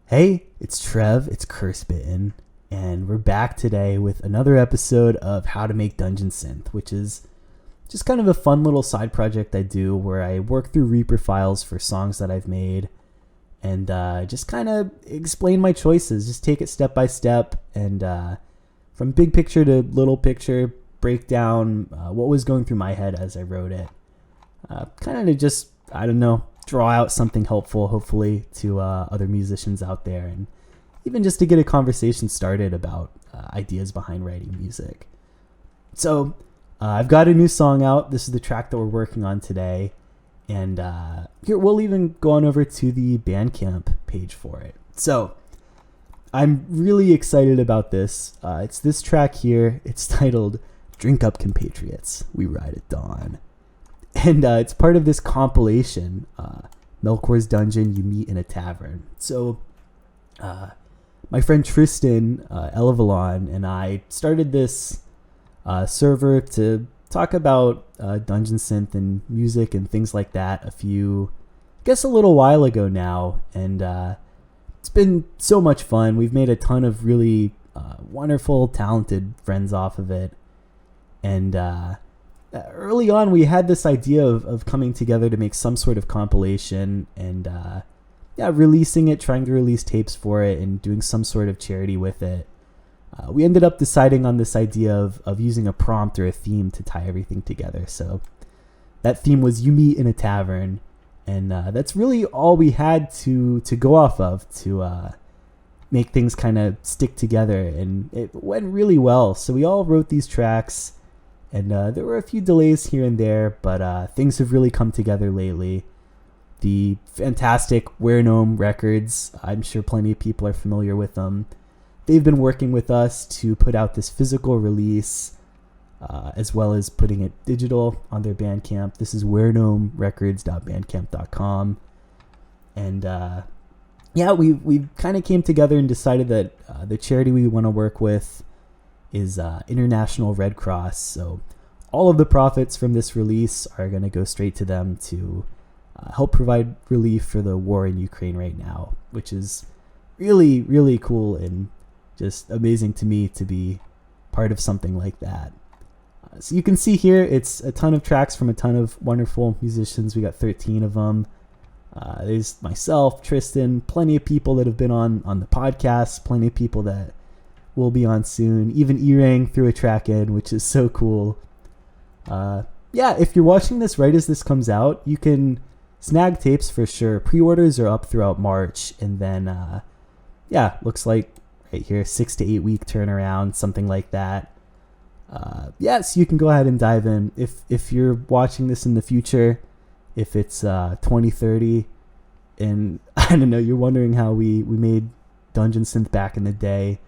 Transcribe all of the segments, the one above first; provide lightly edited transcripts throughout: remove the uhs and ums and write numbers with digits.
Hey, it's Trev, it's Curse Bitten, and we're back today with another episode of How to Make Dungeon Synth, which is just kind of a fun little side project I do where I work through Reaper files for songs that I've made and just kind of explain my choices, just take it step by step, and from big picture to little picture, break down what was going through my head as I wrote it. Kind of to just, I don't know, draw out something helpful, hopefully, to other musicians out there, and even just to get a conversation started about ideas behind writing music. So I've got a new song out. This is the track that we're working on today, and here we'll even go on over to the Bandcamp page for it. So I'm really excited about this. It's this track here. It's titled "Drink Up Compatriots, We Ride at Dawn." And it's part of this compilation, Melkor's Dungeon You Meet in a Tavern. So my friend Tristan Elavalon and I started this server to talk about Dungeon Synth and music and things like that I guess a little while ago now. And it's been so much fun. We've made a ton of really wonderful, talented friends off of it. And early on, we had this idea of coming together to make some sort of compilation and releasing it, trying to release tapes for it and doing some sort of charity with it. We ended up deciding on this idea of using a prompt or a theme to tie everything together. So that theme was You Meet in a Tavern, and that's really all we had to go off of to make things kind of stick together, and it went really well. So we all wrote these tracks. And there were a few delays here and there, but things have really come together lately. The fantastic Where Gnome Records, I'm sure plenty of people are familiar with them. They've been working with us to put out this physical release, as well as putting it digital on their Bandcamp. This is wheregnomerecords.bandcamp.com. And we kind of came together and decided that the charity we want to work with is International Red Cross. So all of the profits from this release are going to go straight to them to help provide relief for the war in Ukraine right now, which is really, really cool and just amazing to me to be part of something like that. So you can see here, it's a ton of tracks from a ton of wonderful musicians. We got 13 of them. There's myself, Tristan, plenty of people that have been on the podcast, plenty of people that will be on soon. Even Erang threw a track in, which is so cool. If you're watching this right as this comes out, you can snag tapes for sure. Pre-orders are up throughout March, and then looks like right here 6 to 8 week turnaround, something like that. So you can go ahead and dive in. If you're watching this in the future, if it's 2030, and I don't know, you're wondering how we made Dungeon Synth back in the day,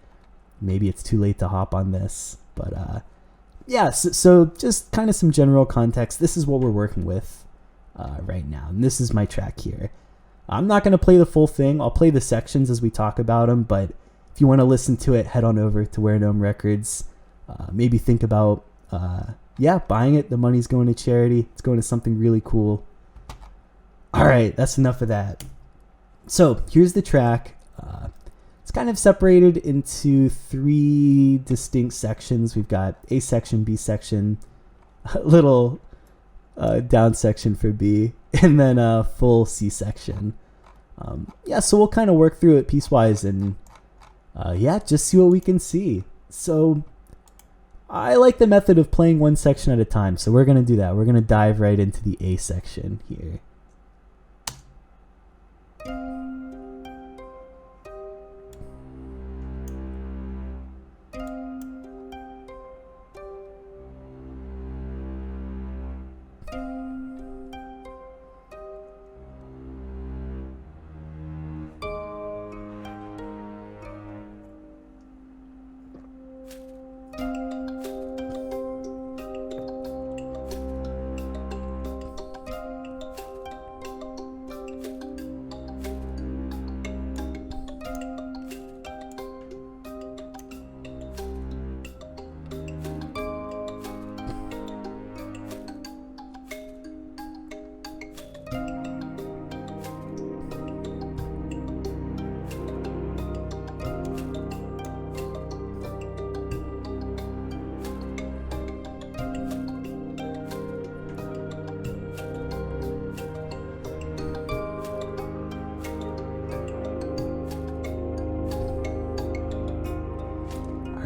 maybe it's too late to hop on this, but so just kind of some general context. This is what we're working with right now, and this is my track here. I'm not going to play the full thing. I'll play the sections as we talk about them, but if you want to listen to it, head on over to Where Gnome Records. Maybe think about buying it. The money's going to charity. It's going to something really cool. All right, that's enough of that. So here's the track. It's kind of separated into 3 distinct sections. We've got A section, B section, a little down section for B, and then a full C section. So we'll kind of work through it piecewise and just see what we can see. So I like the method of playing one section at a time, so we're going to do that. We're going to dive right into the A section here.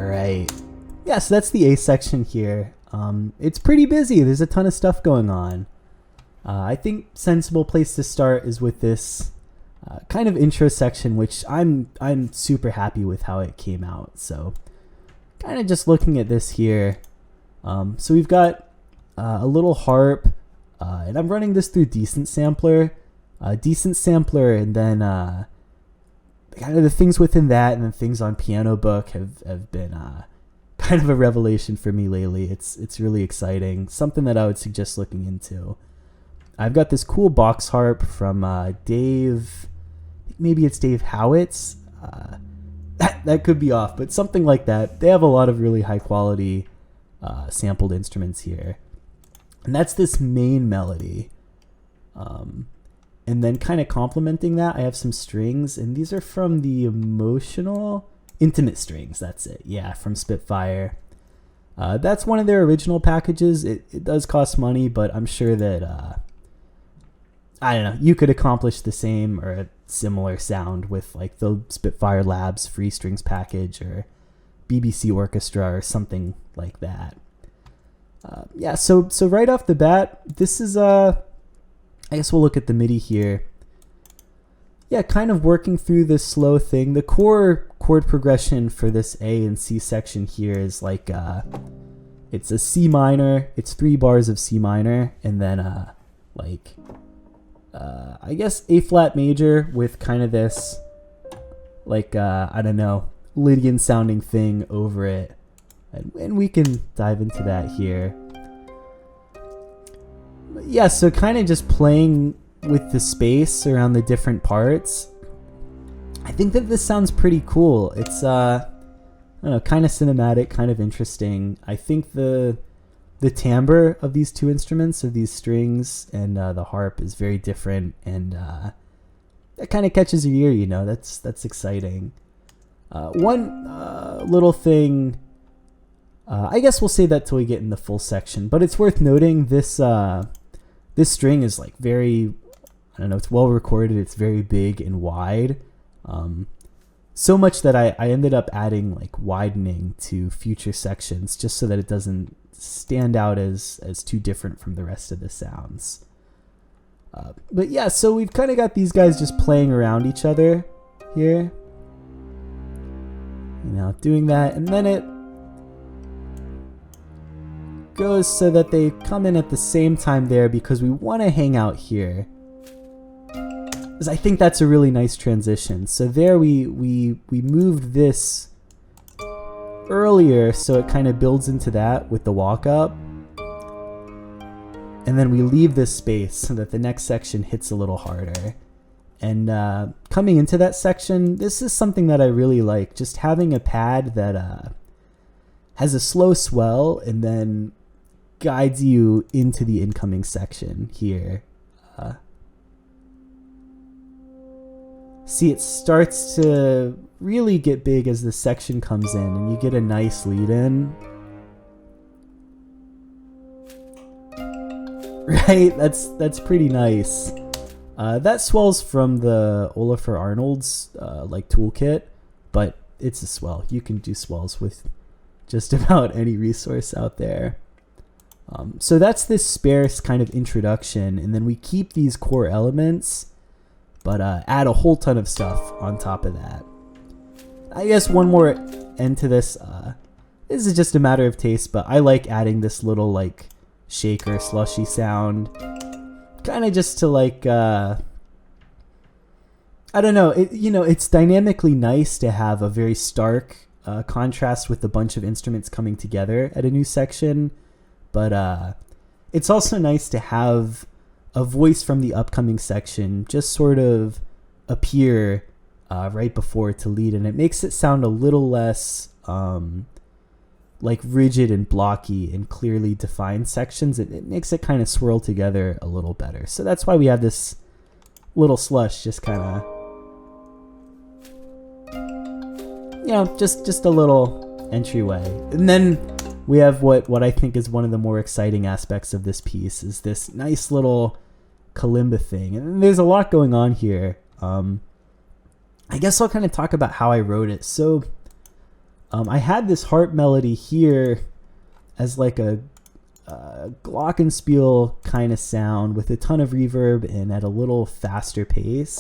All right. Yeah, so that's the A section here. It's pretty busy. There's a ton of stuff going on. I think sensible place to start is with this kind of intro section, which I'm super happy with how it came out. So kind of just looking at this here. So we've got a little harp, and I'm running this through Decent Sampler, and then kind of the things within that and the things on Piano Book have been kind of a revelation for me lately. It's really exciting, something that I would suggest looking into. I've got this cool box harp from Dave, maybe it's Dave Howitt's. That could be off, but something like that. They have a lot of really high quality sampled instruments here. And that's this main melody. And then kind of complementing that, I have some strings, and these are from the Intimate Strings, that's it. Yeah, from Spitfire. That's one of their original packages. It does cost money, but I'm sure that, I don't know, you could accomplish the same or a similar sound with like the Spitfire Labs free strings package or BBC Orchestra or something like that. Yeah, so right off the bat, this is, I guess we'll look at the MIDI here. Yeah, kind of working through this slow thing. The core chord progression for this A and C section here is like, it's a C minor, it's 3 bars of C minor, and then I guess A flat major with kind of this, like, I don't know, Lydian sounding thing over it. And we can dive into that here. But yeah, so kind of just playing with the space around the different parts. I think that this sounds pretty cool. It's, I don't know, kind of cinematic, kind of interesting. I think the timbre of these two instruments, of these strings and the harp, is very different, and that kind of catches your ear, you know. That's exciting. One little thing, I guess we'll say that till we get in the full section, but it's worth noting this string is like very, I don't know, it's well recorded, it's very big and wide. So much that I ended up adding like widening to future sections just so that it doesn't stand out as too different from the rest of the sounds. But yeah, so we've kind of got these guys just playing around each other here, you know, doing that, and then it goes so that they come in at the same time there because we want to hang out here, because I think that's a really nice transition. So there we moved this earlier, so it kind of builds into that with the walk up, and then we leave this space so that the next section hits a little harder. And coming into that section, this is something that I really like, just having a pad that has a slow swell and then guides you into the incoming section here. See, it starts to really get big as the section comes in, and you get a nice lead in. Right? That's pretty nice. That swells from the Olafur Arnold's like toolkit, but it's a swell. You can do swells with just about any resource out there. So that's this sparse kind of introduction, and then we keep these core elements, but add a whole ton of stuff on top of that. I guess one more end to this. This is just a matter of taste, but I like adding this little like shaker slushy sound, kind of just to like, I don't know, it's dynamically nice to have a very stark contrast with a bunch of instruments coming together at a new section. But it's also nice to have a voice from the upcoming section just sort of appear right before to lead, and it makes it sound a little less like rigid and blocky and clearly defined sections. It makes it kind of swirl together a little better. So that's why we have this little slush just kind of, you know, just a little entryway. And then we have what I think is one of the more exciting aspects of this piece, is this nice little kalimba thing. And there's a lot going on here. I guess I'll kind of talk about how I wrote it. So I had this harp melody here as like a glockenspiel kind of sound with a ton of reverb and at a little faster pace.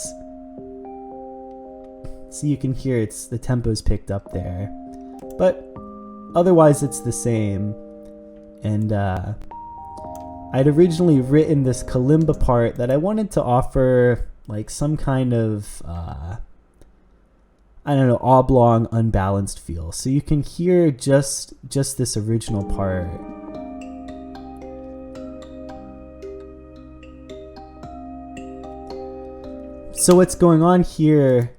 So you can hear the tempo's picked up there, but otherwise it's the same. And I'd originally written this kalimba part that I wanted to offer like some kind of I don't know, oblong, unbalanced feel. So you can hear just this original part. So what's going on here,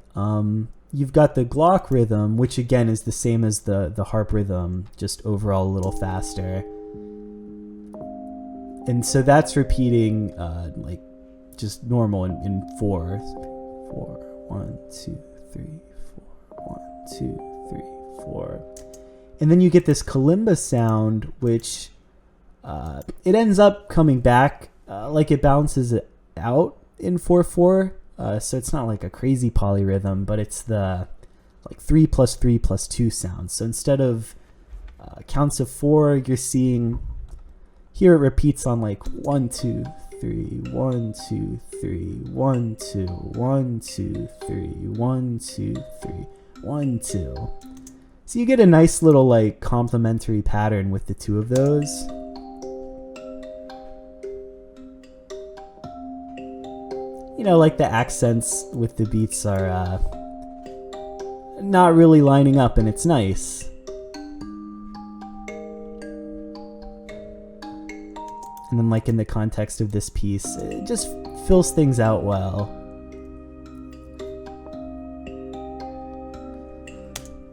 you've got the glock rhythm, which again is the same as the harp rhythm, just overall a little faster. And so that's repeating like just normal in 4. 1, 2, 3, 4. 1, 2, 3, 4. And then you get this kalimba sound, which it ends up coming back like it balances it out in 4/4. So it's not like a crazy polyrhythm, but it's the like 3 + 3 + 2 sound. So instead of counts of 4, you're seeing here it repeats on like 1, 2, 3, 1, 2, 3, 1, 2, 1, 2, 3, 1, 2, 3, 1, 2. So you get a nice little like complementary pattern with the two of those. You know, like the accents with the beats are not really lining up, and it's nice. And then like in the context of this piece, it just fills things out well.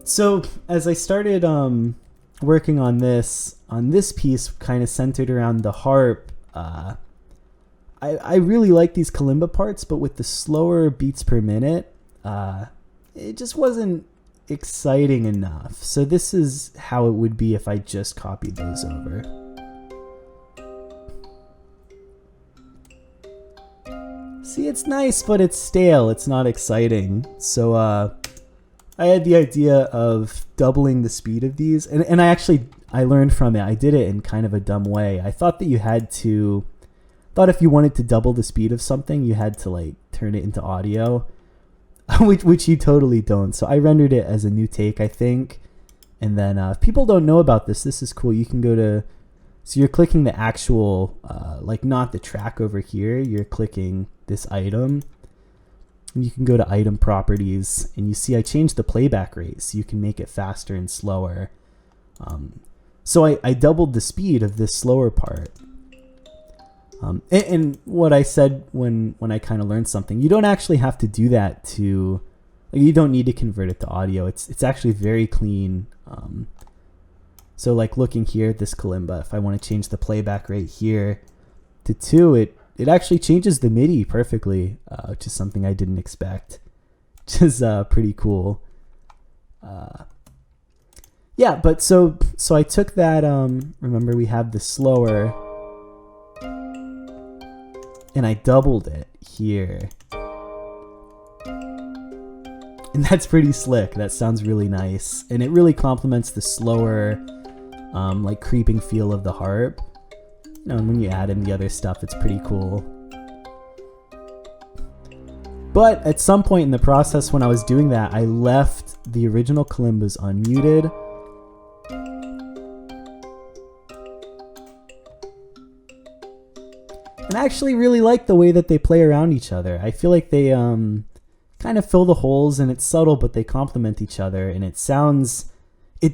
So as I started working on this piece kind of centered around the harp, I really like these kalimba parts, but with the slower beats per minute, it just wasn't exciting enough. So this is how it would be if I just copied those over. See, it's nice, but it's stale. It's not exciting. So I had the idea of doubling the speed of these, and I learned from it. I did it in kind of a dumb way. I thought that if you wanted to double the speed of something, you had to like turn it into audio, which you totally don't. So I rendered it as a new take, I think. And then if people don't know about this is cool. You can go to, so you're clicking the actual, like not the track over here, you're clicking this item. And you can go to item properties, and you see I changed the playback rate so you can make it faster and slower. So I doubled the speed of this slower part. And what I said when I kind of learned something, you don't actually have to do that to, like, you don't need to convert it to audio. It's actually very clean. So like looking here at this kalimba, if I want to change the playback rate here to 2, it actually changes the MIDI perfectly, which is something I didn't expect, which is pretty cool. Yeah, but so I took that, remember we have the slower, and I doubled it here. And that's pretty slick. That sounds really nice. And it really complements the slower, like creeping feel of the harp. You know, and when you add in the other stuff, it's pretty cool. But at some point in the process when I was doing that, I left the original kalimbas unmuted. And I actually really like the way that they play around each other. I feel like they kind of fill the holes, and it's subtle, but they complement each other. And it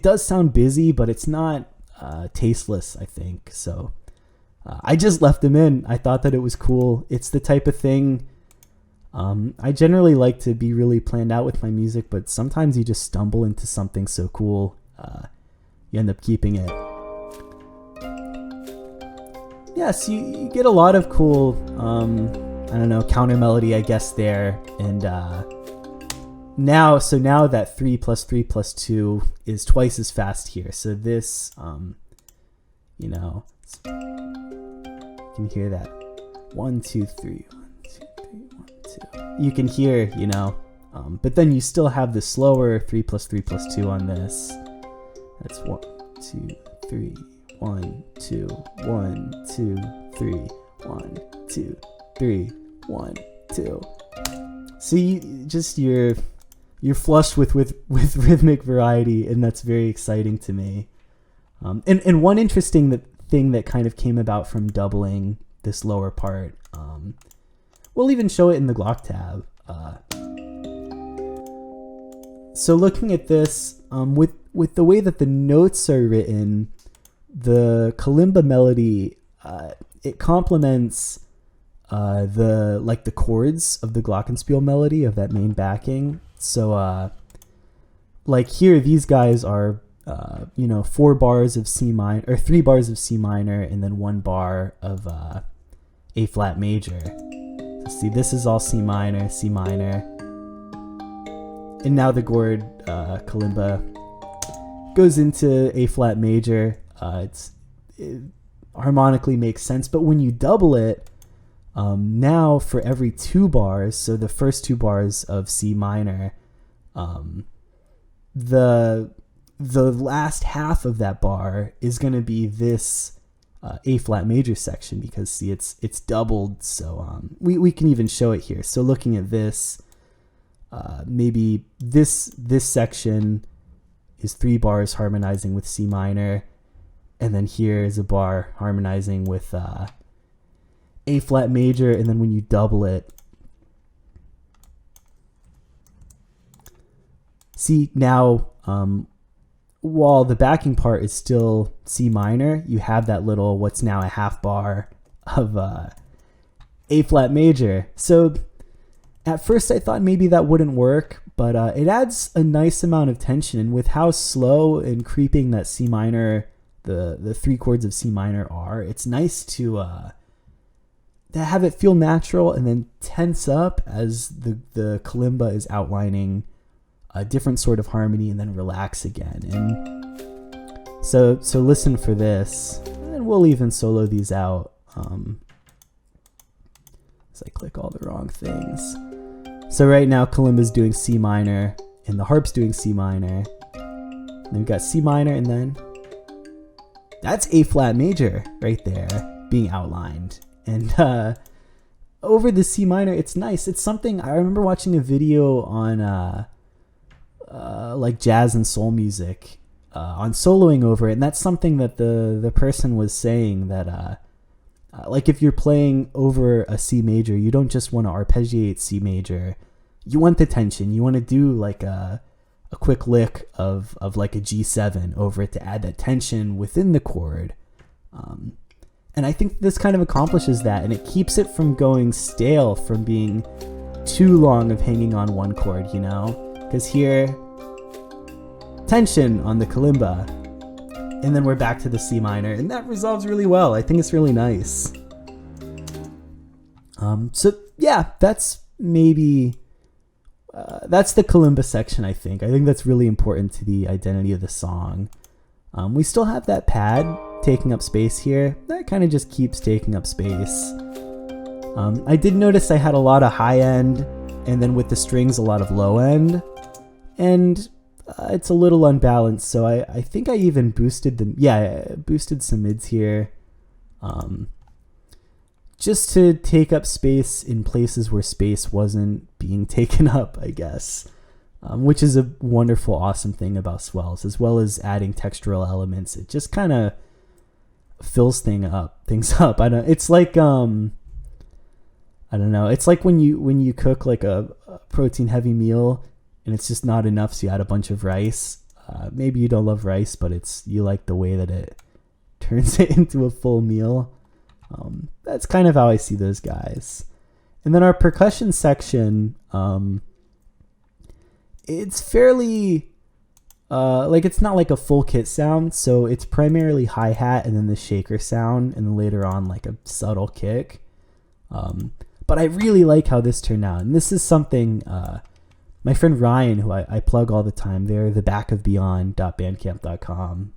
does sound busy, but it's not tasteless, I think. So I just left them in. I thought that it was cool. It's the type of thing, I generally like to be really planned out with my music, but sometimes you just stumble into something so cool, you end up keeping it. Yes, you get a lot of cool, I don't know, counter melody, I guess, there. And now that 3 + 3 + 2 is twice as fast here. So this, you know, you can hear that 1, 2, 3, 1, 2, 3, 1, 2. You can hear, you know, but then you still have the slower 3 + 3 + 2 on this. That's 1, 2, 3, 1, 2, 1, 2, 3, 1, 2, 3, 1, 2. So you're flushed with rhythmic variety, and that's very exciting to me. And one interesting thing that kind of came about from doubling this lower part, we'll even show it in the Glock tab. So looking at this, with the way that the notes are written, the kalimba melody, it complements the chords of the glockenspiel melody of that main backing. So like here, these guys are 4 bars of C minor, or 3 bars of C minor, and then 1 bar of A flat major. So see, this is all C minor, and now the chord kalimba goes into A flat major. It harmonically makes sense, but when you double it, now for every 2 bars, so the first 2 bars of C minor, the last half of that bar is going to be this A flat major section, because see, it's doubled. So we can even show it here. So looking at this, maybe this section is 3 bars harmonizing with C minor, and then here is a bar harmonizing with A flat major, and then when you double it, see now, while the backing part is still C minor, you have that little, what's now a half bar of A flat major. So at first I thought maybe that wouldn't work, but it adds a nice amount of tension, and with how slow and creeping that C minor, the 3 chords of C minor are, it's nice to have it feel natural and then tense up as the kalimba is outlining a different sort of harmony, and then relax again. And so listen for this, and we'll even solo these out as I click all the wrong things. So right now kalimba's doing C minor and the harp's doing C minor. Then we've got C minor, and then that's A flat major right there being outlined. And over the C minor, it's nice. It's something I remember watching a video on like jazz and soul music on soloing over it, and that's something that the person was saying, that like if you're playing over a C major, you don't just want to arpeggiate C major. You want the tension. You want to do like a quick lick of like a G7 over it to add that tension within the chord. And I think this kind of accomplishes that, and it keeps it from going stale, from being too long of hanging on one chord, because here, tension on the kalimba, and then we're back to the C minor, and that resolves really well. I think it's really nice. So yeah, that's maybe that's the kalimba section. I think that's really important to the identity of the song. We still have that pad taking up space here. That kind of just keeps taking up space. I did notice I had a lot of high end, and then with the strings a lot of low end, and it's a little unbalanced. So I think I even boosted boosted some mids here, just to take up space in places where space wasn't being taken up, I guess. Which is a wonderful, awesome thing about swells, as well as adding textural elements. It just kind of fills things up. It's like I don't know. It's like when you cook like a protein heavy meal, and it's just not enough, so you add a bunch of rice. Maybe you don't love rice, but you like the way that it turns it into a full meal. That's kind of how I see those guys. And then our percussion section, it's fairly it's not like a full kit sound, so it's primarily hi-hat and then the shaker sound, and then later on like a subtle kick. But I really like how this turned out, and this is something my friend Ryan, who I plug all the time, they're thebackofbeyond.bandcamp.com.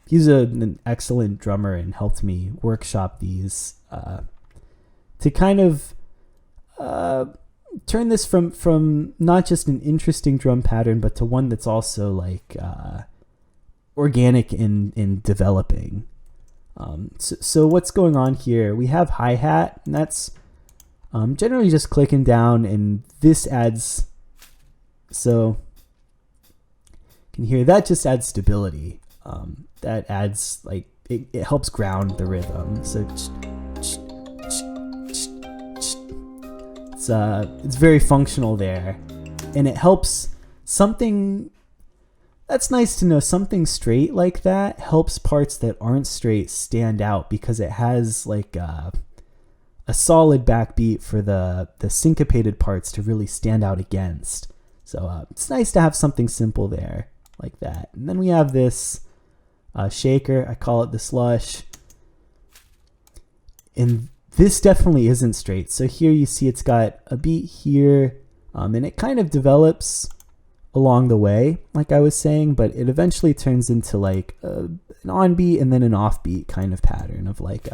He's an excellent drummer and helped me workshop these to kind of turn this from not just an interesting drum pattern, but to one that's also like organic in developing. So what's going on here? We have hi-hat, and that's generally just clicking down, and this adds, so you can hear that just adds stability. That adds, like, it helps ground the rhythm. So it's very functional there, and it helps something. That's nice to know. Something straight like that helps parts that aren't straight stand out, because it has like a solid backbeat for the syncopated parts to really stand out against. So it's nice to have something simple there like that. And then we have this shaker. I call it the slush. And this definitely isn't straight. So here you see it's got a beat here, and it kind of develops along the way, like I was saying, but it eventually turns into like an on beat and then an off beat kind of pattern of like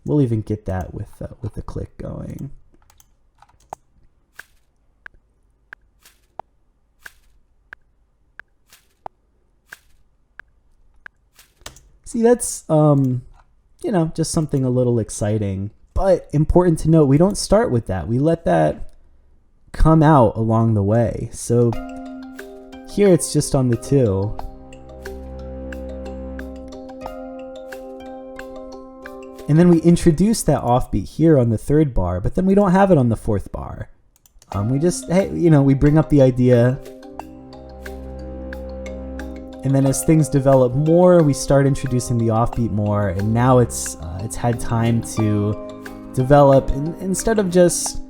we'll even get that with the click going. See, that's just something a little exciting, but important to note, we don't start with that. We let that come out along the way. So here it's just on the 2. And then we introduce that offbeat here on the 3rd bar, but then we don't have it on the 4th bar. We just, we bring up the idea. And then as things develop more, we start introducing the offbeat more, and now it's had time to develop. And instead of just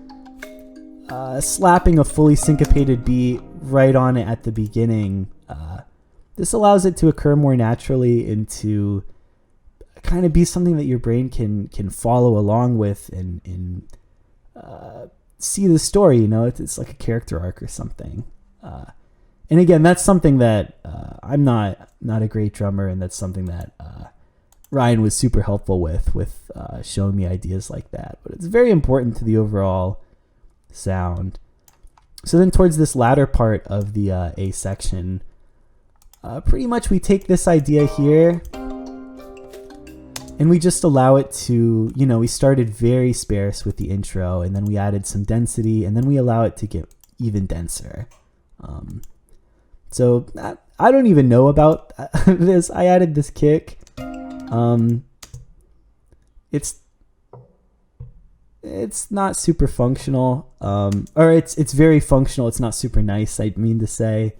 slapping a fully syncopated beat right on it at the beginning, this allows it to occur more naturally and to kind of be something that your brain can follow along with and see the story. It's like a character arc or something. And again, that's something that I'm not a great drummer, and that's something that Ryan was super helpful with showing me ideas like that. But it's very important to the overall sound. So then towards this latter part of the A section, pretty much we take this idea here and we just allow it to, we started very sparse with the intro, and then we added some density, and then we allow it to get even denser. So I don't even know about this. I added this kick. It's not super functional, or it's very functional. It's not super nice, I mean to say.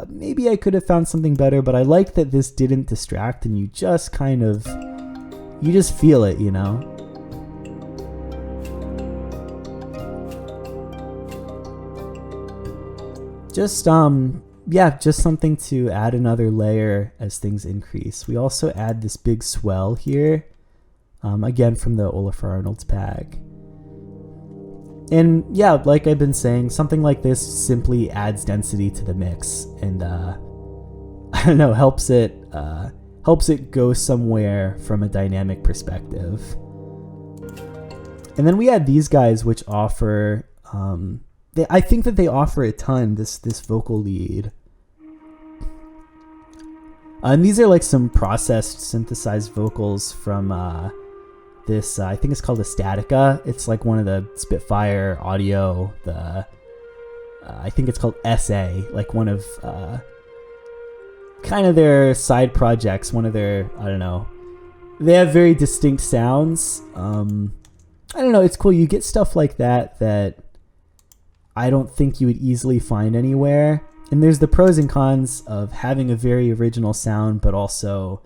Maybe I could have found something better, but I like that this didn't distract, and you just you just feel it, Just just something to add another layer as things increase. We also add this big swell here, again from the Olafur Arnolds pack. And yeah, like I've been saying, something like this simply adds density to the mix, and I don't know, helps it go somewhere from a dynamic perspective. And then we add these guys, which offer I think that they offer a ton, this vocal lead. And these are like some processed synthesized vocals from this, I think it's called the Statica. It's like one of the Spitfire Audio, I think it's called SA, like one of kind of their side projects, one of their, I don't know. They have very distinct sounds. I don't know, it's cool. You get stuff like that I don't think you would easily find anywhere. And there's the pros and cons of having a very original sound, but also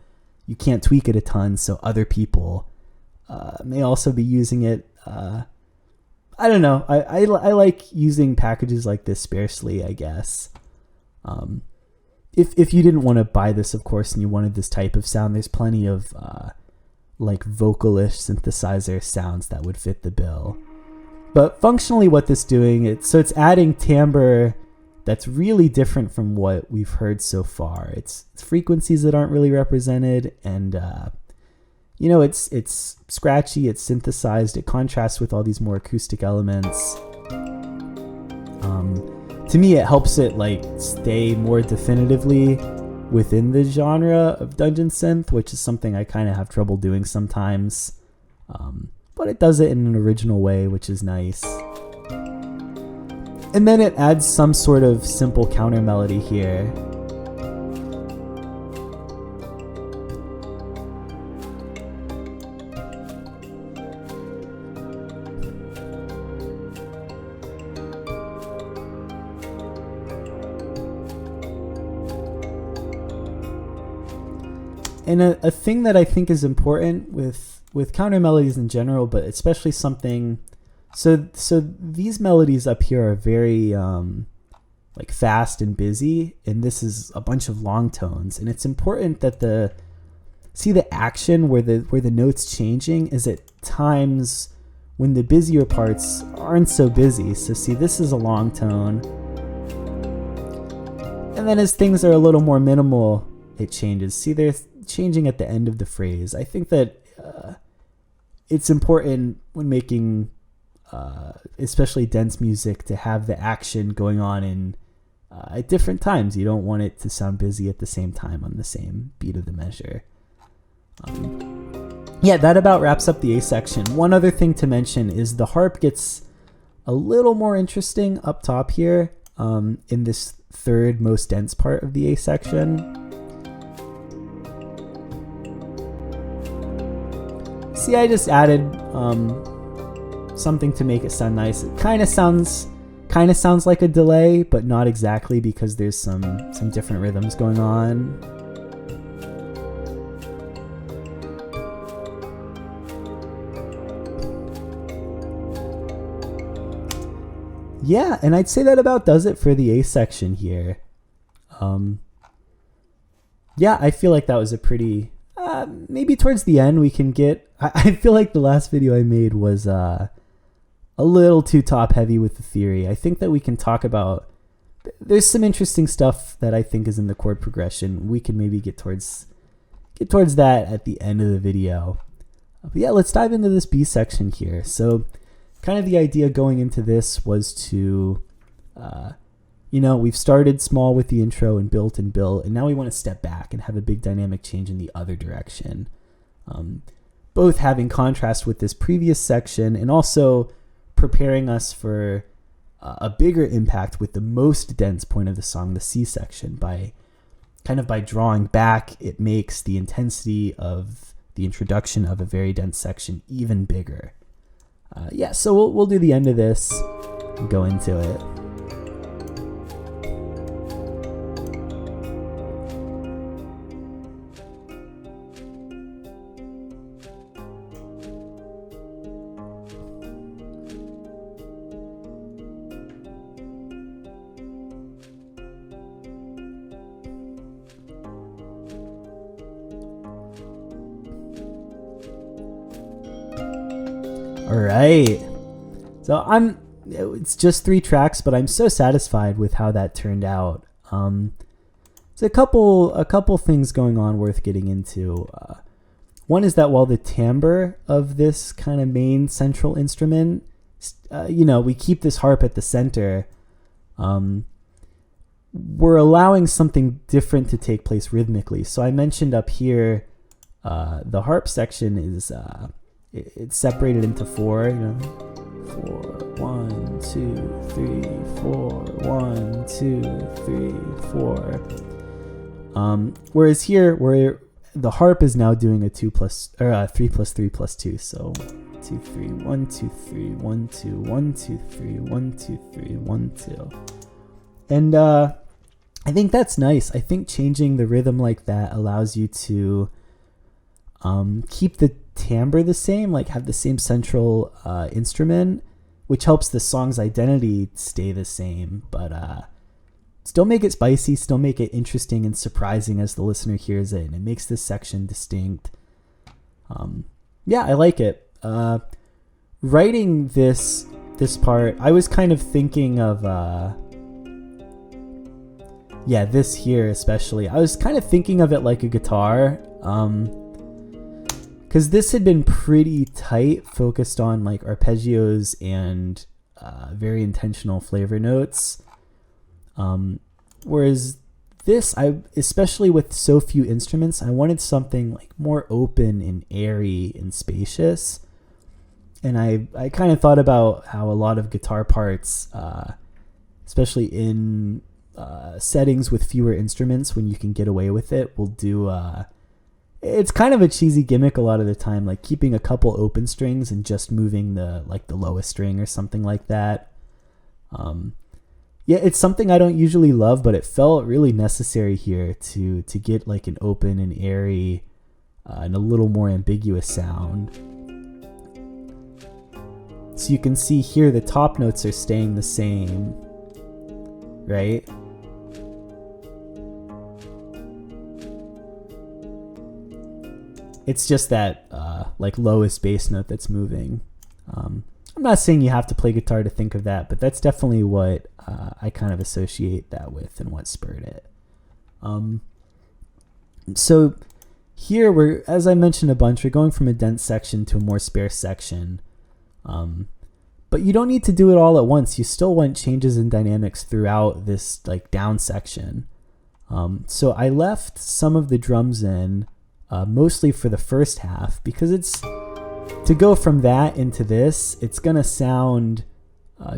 you can't tweak it a ton, so other people may also be using it. I don't know. I like using packages like this sparsely, I guess. If you didn't want to buy this, of course, and you wanted this type of sound, there's plenty of like vocalish synthesizer sounds that would fit the bill. But functionally what this doing, it's adding timbre that's really different from what we've heard so far. It's frequencies that aren't really represented, and it's scratchy, it's synthesized, it contrasts with all these more acoustic elements. To me, it helps it like stay more definitively within the genre of dungeon synth, which is something I kind of have trouble doing sometimes. But it does it in an original way, which is nice. And then it adds some sort of simple counter melody here. And a thing that I think is important with counter melodies in general, but especially something, so these melodies up here are very like fast and busy, and this is a bunch of long tones, and it's important that the action where the note's changing is at times when the busier parts aren't so busy. So see, this is a long tone, and then as things are a little more minimal, it changes. See, they're changing at the end of the phrase. I think that it's important when making especially dense music to have the action going on in at different times. You don't want it to sound busy at the same time on the same beat of the measure. Yeah, that about wraps up the A section. One other thing to mention is the harp gets a little more interesting up top here in this third most dense part of the A section. See, I just added something to make it sound nice. It kind of sounds like a delay, but not exactly, because there's some different rhythms going on. Yeah, and I'd say that about does it for the A section here. Yeah, I feel like that was a pretty... maybe towards the end we can get... I feel like the last video I made was a little too top heavy with the theory. I think that we can talk about... There's some interesting stuff that I think is in the chord progression. We can maybe get towards that at the end of the video. But yeah, let's dive into this B section here. So kind of the idea going into this was to... we've started small with the intro and built, and now we want to step back and have a big dynamic change in the other direction. Both having contrast with this previous section and also preparing us for a bigger impact with the most dense point of the song, the C section. By drawing back, it makes the intensity of the introduction of a very dense section even bigger. So we'll do the end of this and go into it. All right, so it's just 3 tracks, but I'm so satisfied with how that turned out. There's a couple things going on worth getting into. One is that while the timbre of this kind of main central instrument, we keep this harp at the center, we're allowing something different to take place rhythmically. So I mentioned up here, the harp section is it's separated into 4, 4, 1, 2, 3, 4, 1, 2, 3, 4. Whereas here, where the harp is now doing a 3 plus 3 plus 2. So 2, 3, 1, 2, 3, 1, 2, 1, 2, 3, 1, 2, 3, 1, 2. And I think that's nice. I think changing the rhythm like that allows you to keep the timbre the same, like have the same central instrument, which helps the song's identity stay the same, but still make it spicy, still make it interesting and surprising as the listener hears it, and it makes this section distinct. I like it. Writing this part, I was kind of thinking of this here especially. I was kind of thinking of it like a guitar, because this had been pretty tight, focused on like arpeggios and very intentional flavor notes. Whereas especially with so few instruments, I wanted something like more open and airy and spacious. And I kind of thought about how a lot of guitar parts, especially in settings with fewer instruments, when you can get away with it, will do. It's kind of a cheesy gimmick a lot of the time, like keeping a couple open strings and just moving the lowest string or something like that. Yeah, it's something I don't usually love, but it felt really necessary here to get like an open and airy and a little more ambiguous sound. So you can see here the top notes are staying the same, right? It's just that like lowest bass note that's moving. I'm not saying you have to play guitar to think of that, but that's definitely what I kind of associate that with and what spurred it. So here we're, as I mentioned a bunch, we're going from a dense section to a more sparse section. But you don't need to do it all at once. You still want changes in dynamics throughout this like down section. So I left some of the drums in, mostly for the first half, because it's to go from that into this, it's gonna sound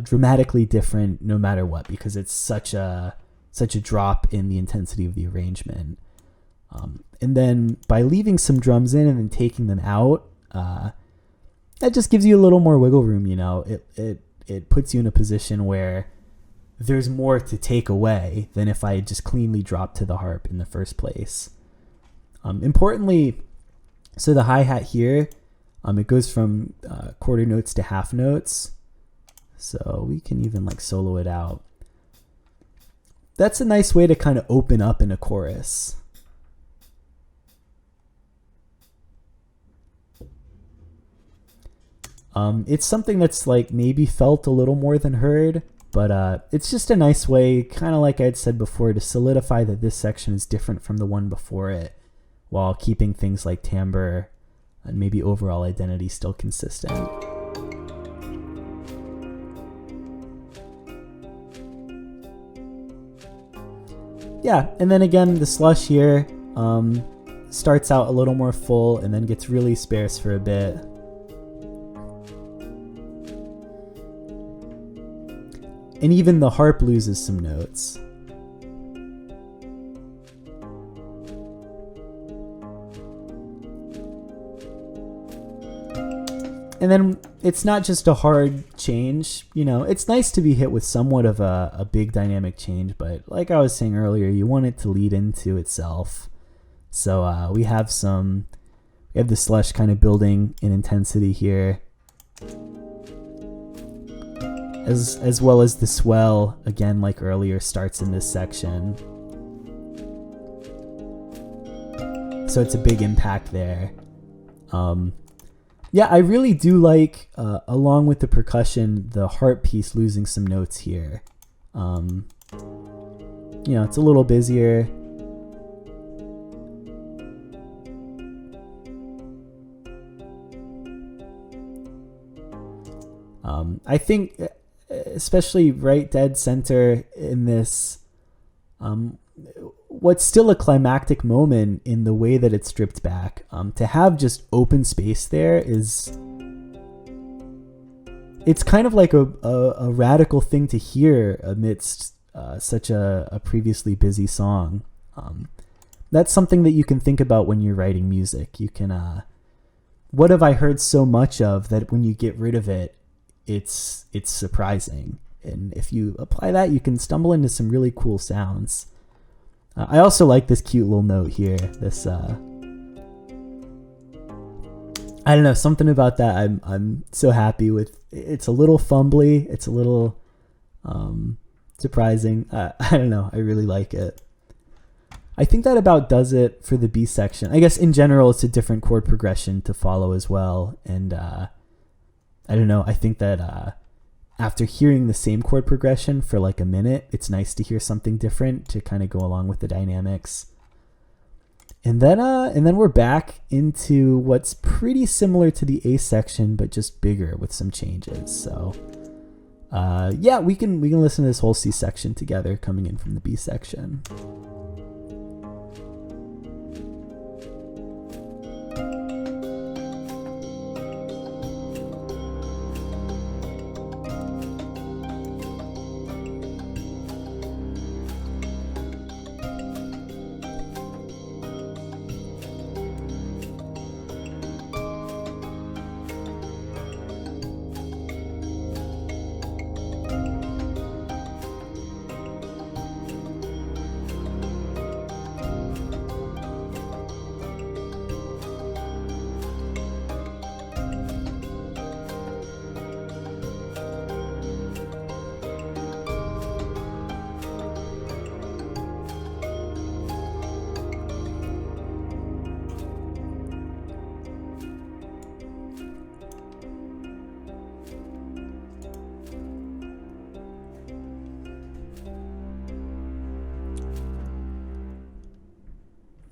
dramatically different no matter what, because it's such a drop in the intensity of the arrangement. And then by leaving some drums in and then taking them out, that just gives you a little more wiggle room. You know, it puts you in a position where there's more to take away than if I had just cleanly dropped to the harp in the first place. Importantly, so the hi-hat here, it goes from quarter notes to half notes. So we can even like solo it out. That's a nice way to kind of open up in a chorus. It's something that's like maybe felt a little more than heard, but it's just a nice way, kind of like I'd said before, to solidify that this section is different from the one before it, while keeping things like timbre and maybe overall identity still consistent. Yeah, and then again, the slush here starts out a little more full and then gets really sparse for a bit. And even the harp loses some notes. And then it's not just a hard change, you know, it's nice to be hit with somewhat of a big dynamic change, but like I was saying earlier, you want it to lead into itself. So we have the slush kind of building in intensity here, as well as the swell, again, like earlier, starts in this section. So it's a big impact there. Yeah, I really do like, along with the percussion, the harp piece losing some notes here. You know, it's a little busier. I think, especially right dead center in this, what's still a climactic moment in the way that it's stripped back, to have just open space there it's kind of like a radical thing to hear amidst such a previously busy song. That's something that you can think about when you're writing music. You can, what have I heard so much of that when you get rid of it, it's surprising. And if you apply that, you can stumble into some really cool sounds. I also like this cute little note here. This, I don't know, something about that I'm so happy with. It's a little fumbly. It's a little surprising. I don't know. I really like it. I think that about does it for the B section. I guess in general, it's a different chord progression to follow as well. And I don't know. I think that after hearing the same chord progression for like a minute, it's nice to hear something different to kind of go along with the dynamics. And then we're back into what's pretty similar to the A section, but just bigger with some changes. So yeah, we can listen to this whole C section together coming in from the B section.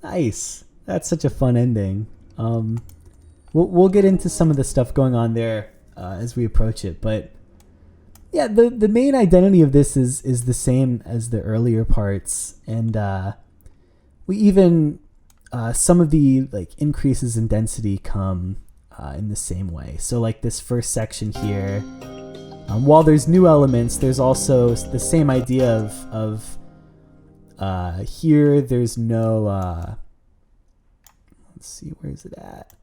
Nice. That's such a fun ending. We'll get into some of the stuff going on there as we approach it, but yeah, the main identity of this is the same as the earlier parts, and we even some of the like increases in density come in the same way. So like this first section here, while there's new elements, there's also the same idea of here there's no let's see, where is it at?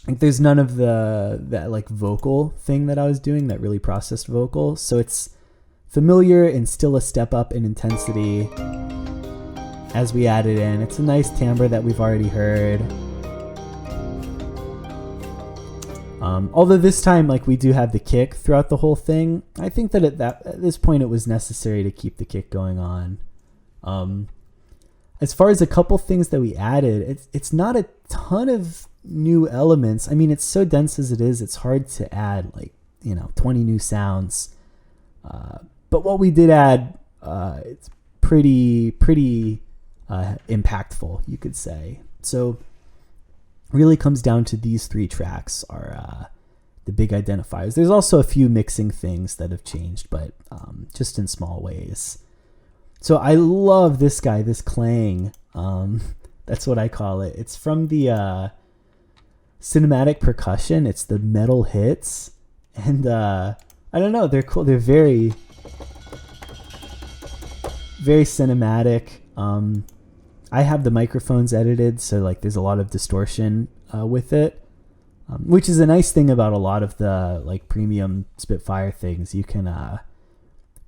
Like there's none of that like vocal thing that I was doing, that really processed vocal. So it's familiar and still a step up in intensity as we add it in. It's a nice timbre that we've already heard. Although this time, like, we do have the kick throughout the whole thing. I think that at this point it was necessary to keep the kick going on. As far as a couple things that we added, it's not a ton of new elements. I mean, it's so dense as it is, it's hard to add like 20 new sounds. But what we did add, it's pretty impactful, you could say. So really comes down to these three tracks are the big identifiers. There's also a few mixing things that have changed, but just in small ways. So I love this guy, this clang. That's what I call it. It's from the cinematic percussion. It's the metal hits, and I don't know, they're cool. They're very cinematic. I have the microphones edited, so like there's a lot of distortion with it, which is a nice thing about a lot of the like premium Spitfire things. You can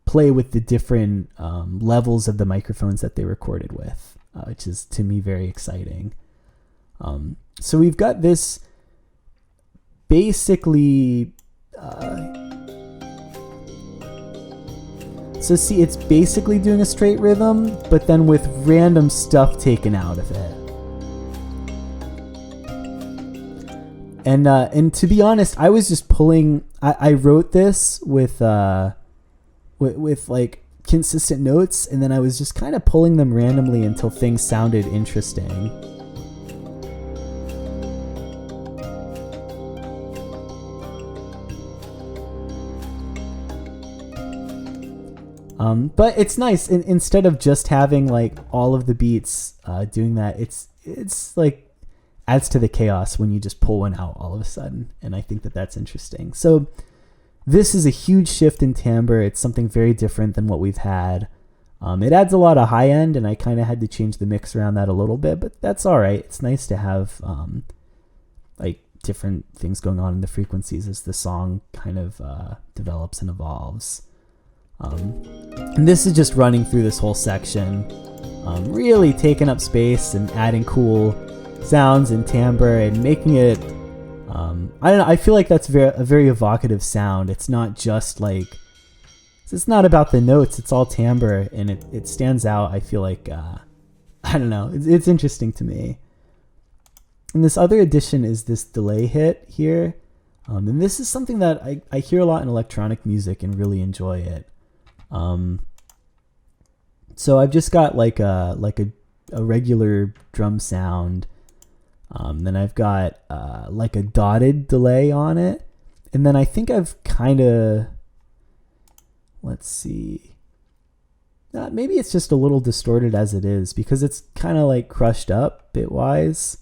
play with the different levels of the microphones that they recorded with, which is to me very exciting. So we've got this basically so see, it's basically doing a straight rhythm, but then with random stuff taken out of it. And to be honest, I was just pulling. I wrote this with like consistent notes, and then I was just kind of pulling them randomly until things sounded interesting. But it's nice. Instead of just having like all of the beats doing that, it's like adds to the chaos when you just pull one out all of a sudden. And I think that that's interesting. So this is a huge shift in timbre. It's something very different than what we've had. It adds a lot of high end, and I kind of had to change the mix around that a little bit, but that's all right. It's nice to have like different things going on in the frequencies as the song kind of develops and evolves. And this is just running through this whole section, really taking up space and adding cool sounds and timbre and making it, I don't know, I feel like that's a very evocative sound. It's not just like, it's not about the notes, it's all timbre, and it stands out. I feel like, I don't know, it's interesting to me. And this other addition is this delay hit here. And this is something that I hear a lot in electronic music and really enjoy it. So I've just got like a regular drum sound. Then I've got like a dotted delay on it. And then I think I've kind of, let's see, maybe it's just a little distorted as it is because it's kind of like crushed up bitwise.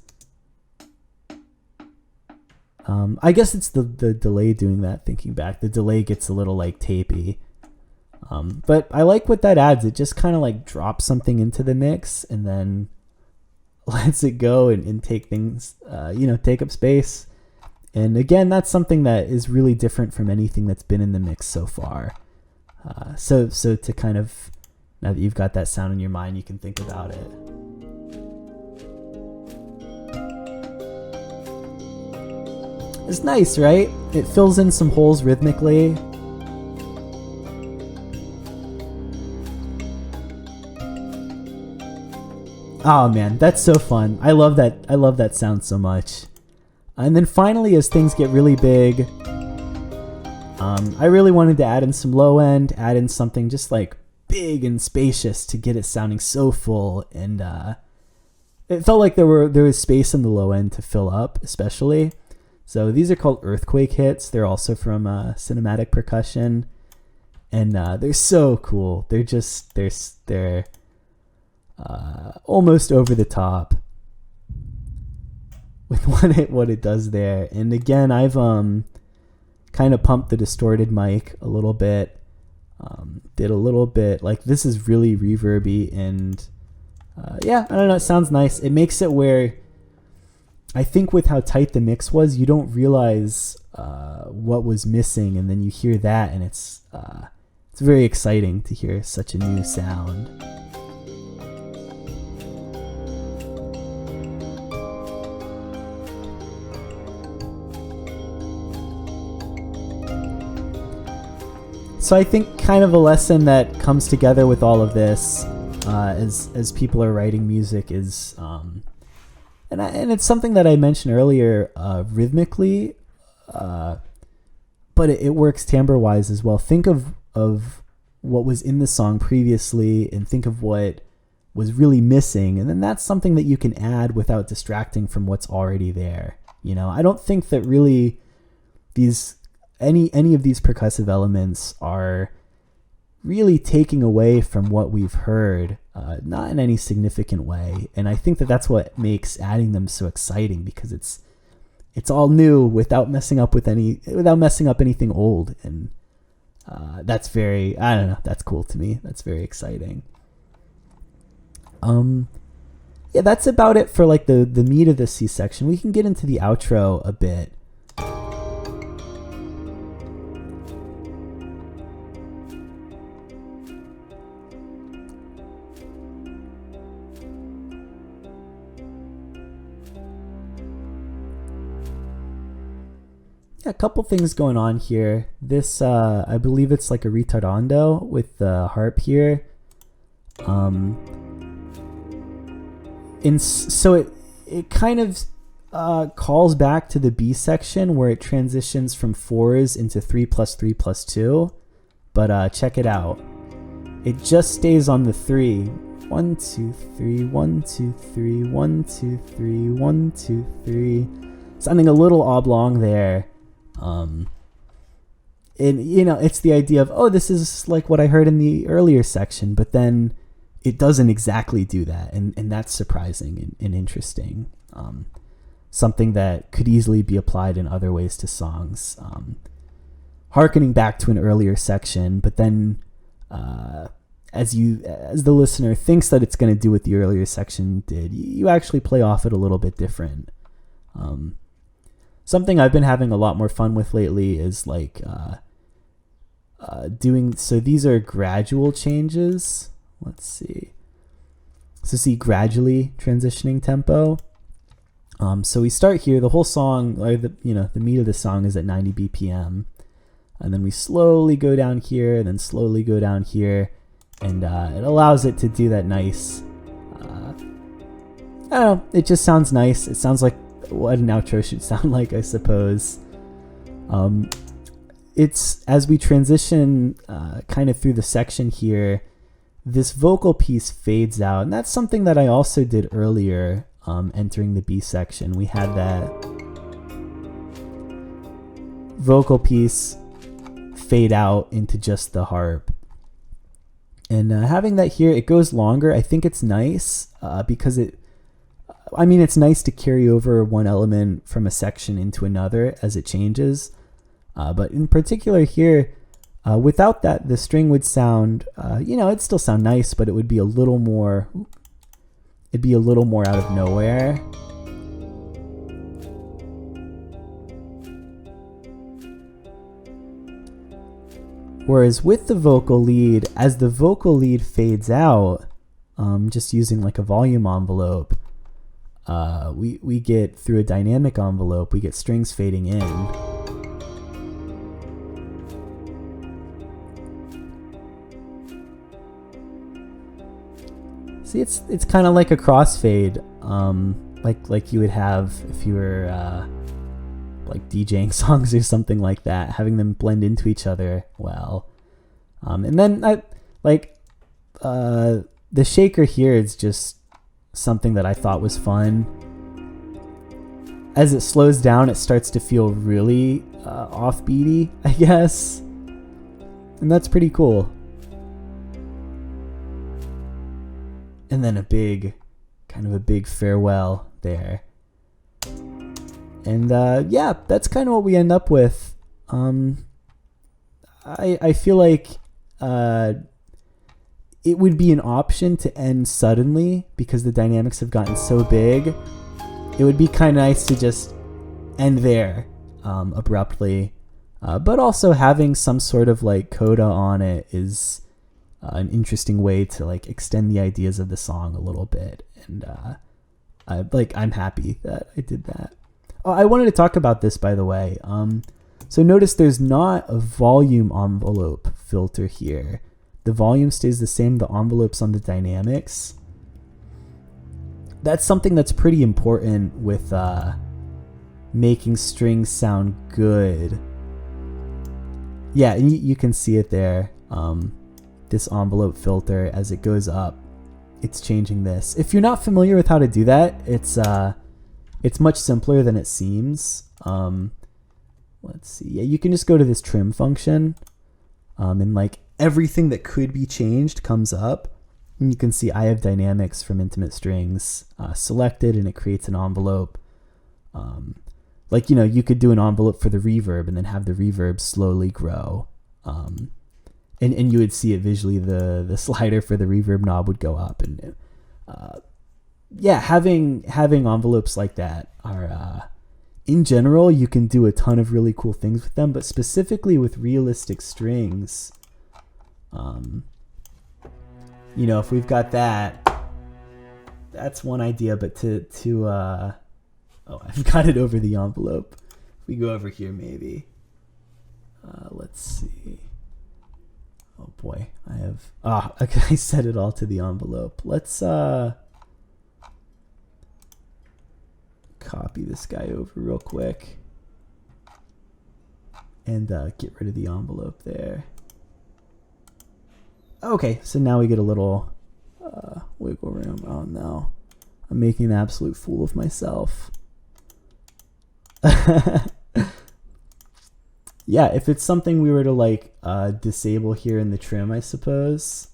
I guess it's the delay doing that, thinking back. The delay gets a little like tapey. But I like what that adds. It just kind of like drops something into the mix and then lets it go and take things, take up space. And again, that's something that is really different from anything that's been in the mix so far. So to kind of, now that you've got that sound in your mind, you can think about it. It's nice, right? It fills in some holes rhythmically. Oh man, that's so fun. I love that sound so much. And then finally, as things get really big, I really wanted to add in some low end, add in something just like big and spacious to get it sounding so full. And it felt like there was space in the low end to fill up, especially. So these are called earthquake hits. They're also from Cinematic Percussion, and they're so cool. They're almost over the top with what it does there. And again, I've kind of pumped the distorted mic a little bit. Did a little bit, like, this is really reverby, and yeah, I don't know, it sounds nice. It makes it where I think with how tight the mix was, you don't realize what was missing, and then you hear that, and it's very exciting to hear such a new sound. So I think kind of a lesson that comes together with all of this as people are writing music is, and it's something that I mentioned earlier, rhythmically, but it works timbre-wise as well. Think of what was in the song previously, and think of what was really missing, and then that's something that you can add without distracting from what's already there. You know, I don't think that really any of these percussive elements are really taking away from what we've heard, not in any significant way. And I think that that's what makes adding them so exciting, because it's all new without messing up anything old. And that's very, I don't know, that's cool to me. That's very exciting. Yeah, that's about it for like the meat of the C section. We can get into the outro a bit. A couple things going on here. This, I believe it's like a ritardando with the harp here. And so it kind of calls back to the B section where it transitions from 4s into 3+3+2. But check it out. It just stays on the 3. 1, 2, 3, 1, 2, 3, 1, 2, 3, 1, 2, 3. Sounding a little oblong there. And you know, it's the idea of, oh, this is like what I heard in the earlier section, but then it doesn't exactly do that, and that's surprising and interesting. Something that could easily be applied in other ways to songs, harkening back to an earlier section, but then as the listener thinks that it's going to do what the earlier section did, you actually play off it a little bit different. Something I've been having a lot more fun with lately is like doing, so these are gradual changes. Let's see. So see, gradually transitioning tempo. So we start here, the whole song, or the meat of the song is at 90 BPM. And then we slowly go down here, and then slowly go down here. And it allows it to do that nice, I don't know, it just sounds nice. It sounds like what an outro should sound like, I suppose. It's as we transition kind of through the section here, this vocal piece fades out, and that's something that I also did earlier, entering the B section. We had that vocal piece fade out into just the harp, and having that here, it goes longer. I think it's nice because it's nice to carry over one element from a section into another as it changes. But in particular here, without that, the string would sound, it'd still sound nice, but it would be a little more, out of nowhere. Whereas with the vocal lead, as the vocal lead fades out, just using like a volume envelope, we get through a dynamic envelope, we get strings fading in. See, it's kind of like a crossfade, like you would have if you were like DJing songs or something like that, having them blend into each other well. And then the shaker here is just something that I thought was fun. As it slows down, it starts to feel really offbeaty, I guess. And that's pretty cool. And then kind of a big farewell there. And yeah, that's kind of what we end up with. I feel like it would be an option to end suddenly because the dynamics have gotten so big. It would be kind of nice to just end there abruptly. But also having some sort of like coda on it is an interesting way to like extend the ideas of the song a little bit. And I'm happy that I did that. Oh, I wanted to talk about this, by the way. So notice there's not a volume envelope filter here. The volume stays the same, the envelope's on the dynamics. That's something that's pretty important with making strings sound good. Yeah, you can see it there. This envelope filter, as it goes up, it's changing this. If you're not familiar with how to do that, it's much simpler than it seems. Let's see. Yeah, you can just go to this trim function, and like everything that could be changed comes up. And you can see I have dynamics from intimate strings selected, and it creates an envelope. Like, you know, you could do an envelope for the reverb and then have the reverb slowly grow. And you would see it visually, the slider for the reverb knob would go up. And yeah, having envelopes like that are, in general, you can do a ton of really cool things with them, but specifically with realistic strings, you know, if we've got that, that's one idea, but oh, I've got it over the envelope. If we go over here, maybe. Let's see. Oh boy, I have. Okay, I set it all to the envelope. Let's copy this guy over real quick and get rid of the envelope there. Okay, so now we get a little wiggle room. Oh no, I'm making an absolute fool of myself. Yeah, if it's something we were to like disable here in the trim, I suppose.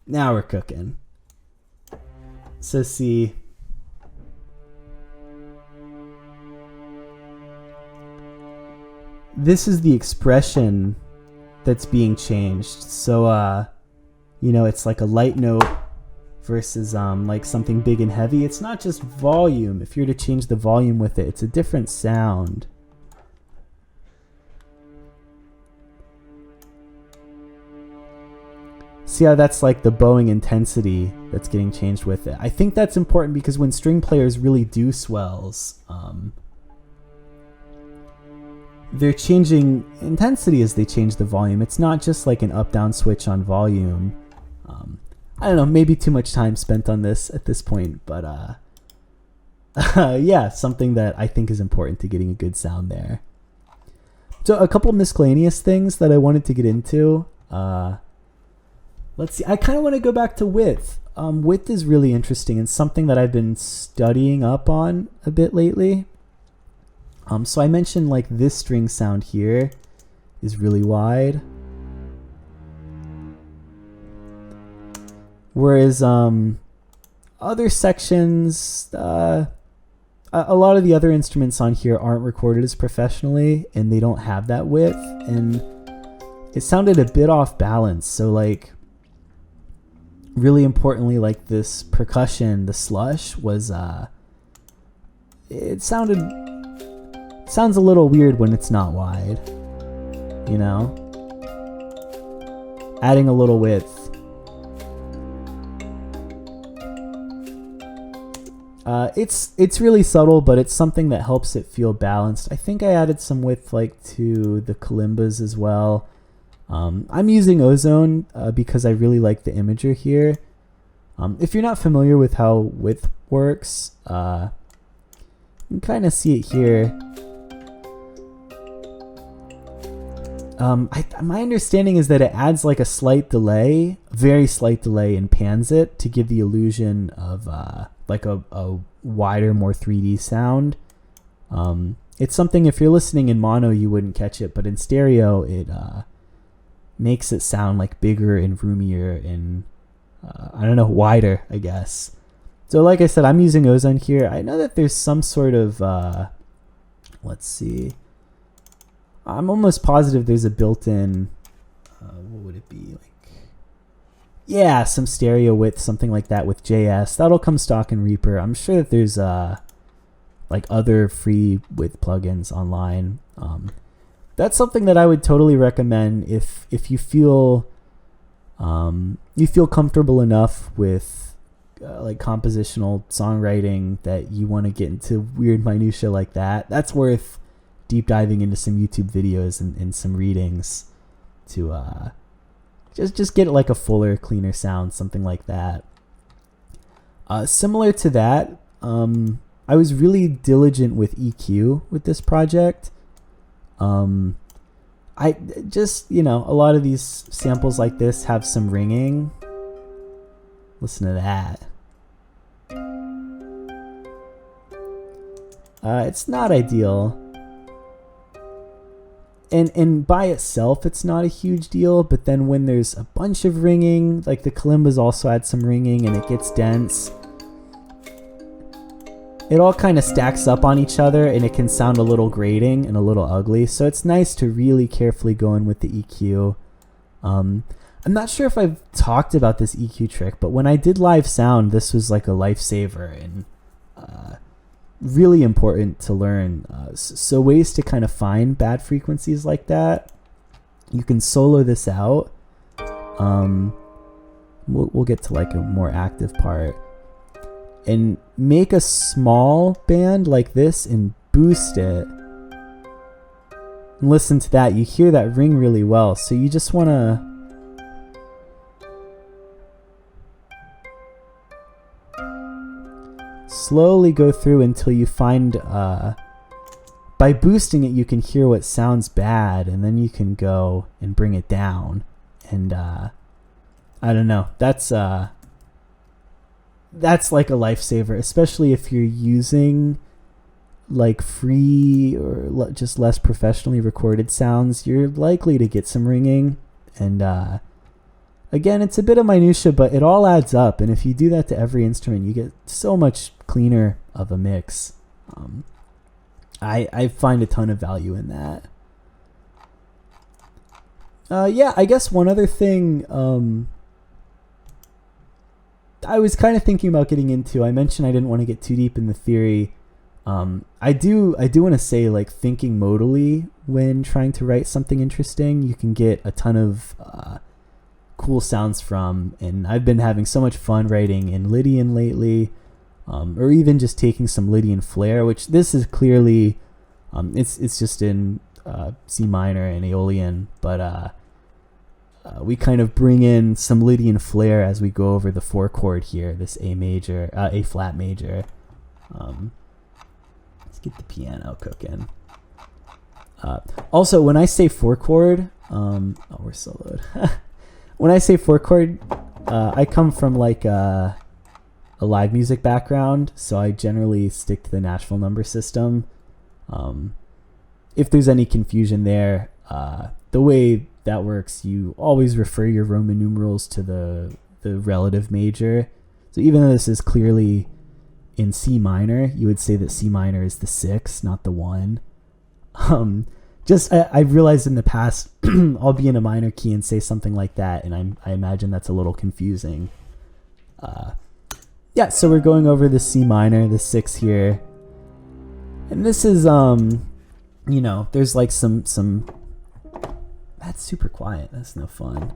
Now we're cooking. So see, this is the expression that's being changed. So you know, it's like a light note versus like something big and heavy. It's not just volume. If you're to change the volume with it, it's a different sound. See how that's like the bowing intensity that's getting changed with it. I think that's important because when string players really do swells, they're changing intensity as they change the volume. It's not just like an up-down switch on volume. I don't know, maybe too much time spent on this at this point, but yeah, something that I think is important to getting a good sound there. So a couple miscellaneous things that I wanted to get into. Let's see, I kind of want to go back to width. Width is really interesting and something that I've been studying up on a bit lately. So I mentioned like this string sound here is really wide. Whereas other sections, a lot of the other instruments on here aren't recorded as professionally and they don't have that width, and it sounded a bit off balance. So like really importantly, like this percussion, the slush was it sounds a little weird when it's not wide, you know? Adding a little width. It's really subtle, but it's something that helps it feel balanced. I think I added some width like to the kalimbas as well. I'm using ozone because I really like the imager here. If you're not familiar with how width works, you can kind of see it here. My understanding is that it adds like a slight delay, very slight delay, and pans it to give the illusion of like a wider, more 3D sound. It's something, if you're listening in mono, you wouldn't catch it, but in stereo, it makes it sound like bigger and roomier and, I don't know, wider, I guess. So like I said, I'm using Ozone here. I know that there's some sort of, let's see. I'm almost positive there's a built-in, what would it be? Like, yeah, some stereo width, something like that with JS. That'll come stock in Reaper. I'm sure that there's like other free width plugins online. That's something that I would totally recommend if you feel comfortable enough with like compositional songwriting that you want to get into weird minutia like that. That's worth deep diving into some YouTube videos and some readings to just get like a fuller, cleaner sound, something like that. Similar to that, I was really diligent with EQ with this project. I just, a lot of these samples like this have some ringing. Listen to that. It's not ideal. And by itself, it's not a huge deal, but then when there's a bunch of ringing, like the kalimbas also add some ringing and it gets dense, it all kind of stacks up on each other and it can sound a little grating and a little ugly. So it's nice to really carefully go in with the EQ. I'm not sure if I've talked about this EQ trick, but when I did live sound, this was like a lifesaver and really important to learn. So ways to kind of find bad frequencies like that. You can solo this out. We'll get to like a more active part. And make a small band like this and boost it. And listen to that. You hear that ring really well. So you just want to slowly go through until you find, by boosting it, you can hear what sounds bad, and then you can go and bring it down. And I don't know. That's like a lifesaver, especially if you're using like free or just less professionally recorded sounds. You're likely to get some ringing, and again, it's a bit of minutia, but it all adds up. And if you do that to every instrument, you get so much cleaner of a mix. I find a ton of value in that. Yeah, I guess one other thing I was kind of thinking about getting into, I mentioned I didn't want to get too deep in the theory. I do want to say, like, thinking modally when trying to write something interesting, you can get a ton of cool sounds from, and I've been having so much fun writing in Lydian lately, or even just taking some Lydian flair, which this is clearly, it's just in C minor and Aeolian, but we kind of bring in some Lydian flair as we go over the 4-chord here, this A flat major. Let's get the piano cooking. Also, when I say 4-chord, we're soloed. When I say 4-chord, I come from like a live music background, so I generally stick to the Nashville number system. If there's any confusion there, the way that works, you always refer your Roman numerals to the relative major. So even though this is clearly in C minor, you would say that C minor is the 6, not the 1. I've realized in the past, I'll be in a minor key and say something like that, and I imagine that's a little confusing. Yeah, so we're going over the C minor, the 6 here. And this is, there's like some that's super quiet. That's no fun.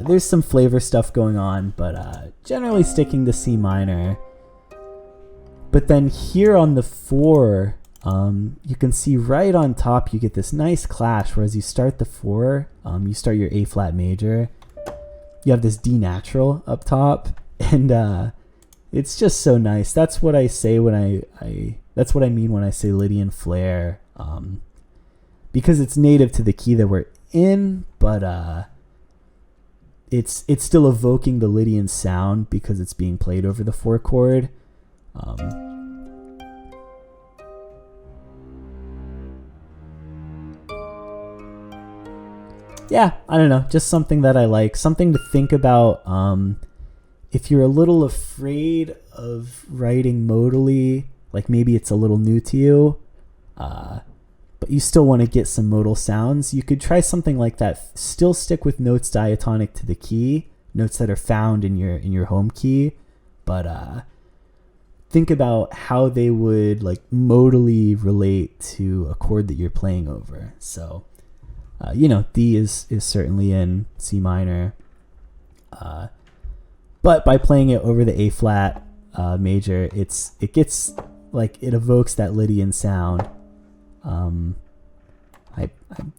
There's some flavor stuff going on, but generally sticking to C minor. But then here on the 4, you can see right on top you get this nice clash, whereas you start the 4, you start your A flat major, you have this D natural up top, and it's just so nice. That's what I say when that's what I mean when I say Lydian flair. because it's native to the key that we're in, but it's still evoking the Lydian sound because it's being played over the 4 chord. Yeah, I don't know, just something that I like, something to think about. If you're a little afraid of writing modally, like maybe it's a little new to you, but you still want to get some modal sounds, you could try something like that. Still stick with notes diatonic to the key, notes that are found in your home key, but think about how they would like modally relate to a chord that you're playing over. So D is certainly in C minor, but by playing it over the A flat major, it gets like, it evokes that Lydian sound. I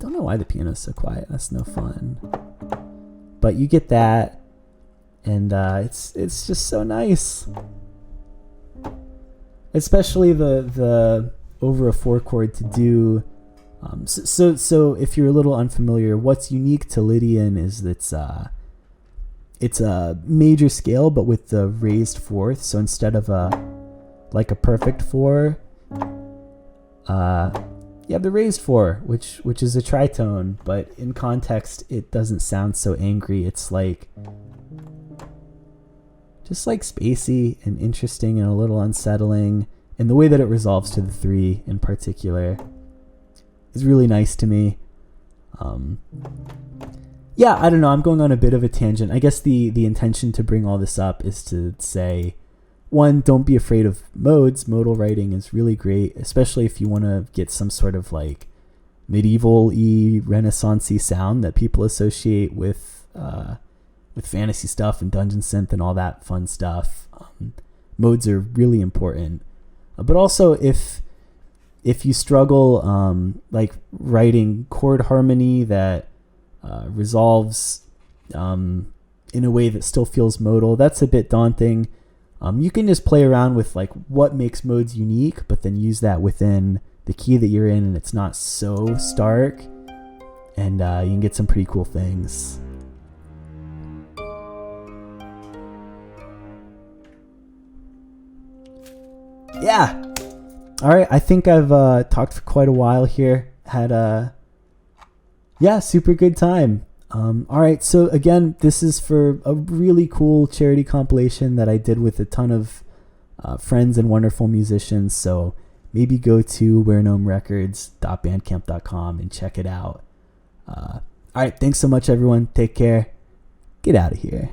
don't know why the piano's so quiet. That's no fun. But you get that, and it's just so nice. Especially the over a 4 chord to do. So if you're a little unfamiliar, what's unique to Lydian is that it's a major scale, but with the raised fourth. So instead of a perfect 4, you have the raised 4, which is a tritone, but in context it doesn't sound so angry. It's like just like spacey and interesting and a little unsettling, and the way that it resolves to the 3 in particular is really nice to me. Yeah, I don't know, I'm going on a bit of a tangent. I guess the intention to bring all this up is to say, one, don't be afraid of modes. Modal writing is really great, especially if you want to get some sort of like medieval-y, Renaissance-y sound that people associate with fantasy stuff and dungeon synth and all that fun stuff. Modes are really important. But also, if you struggle like writing chord harmony that resolves in a way that still feels modal, that's a bit daunting. You can just play around with like what makes modes unique, but then use that within the key that you're in, and it's not so stark, and you can get some pretty cool things. Yeah. All right. I think I've talked for quite a while here. Had a super good time. All right. So again, this is for a really cool charity compilation that I did with a ton of friends and wonderful musicians. So maybe go to wheregnomerecords.bandcamp.com and check it out. All right. Thanks so much, everyone. Take care. Get out of here.